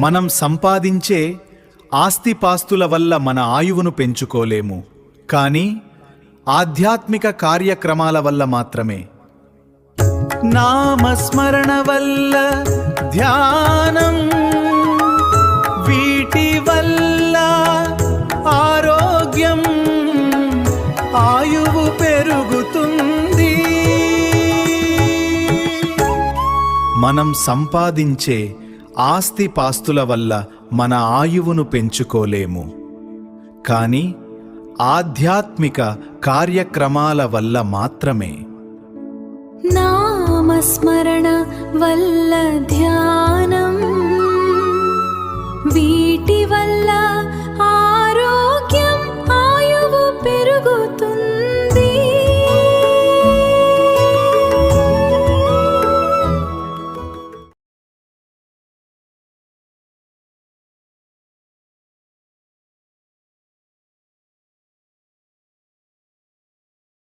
మనం సంపాదించే ఆస్తిపాస్తుల వల్ల మన ఆయువును పెంచుకోలేము, కానీ ఆధ్యాత్మిక కార్యక్రమాల వల్ల మాత్రమే. నామస్మరణ వల్ల, ధ్యానం, వీటి వల్ల ఆరోగ్యం, ఆయువు పెరుగుతుంది. మనం సంపాదించే ఆస్తిపాస్తుల వల్ల మన ఆయువును పెంచుకోలేము, కానీ ఆధ్యాత్మిక కార్యక్రమాల వల్ల మాత్రమే. నామస్మరణ వల్ల, ధ్యానం,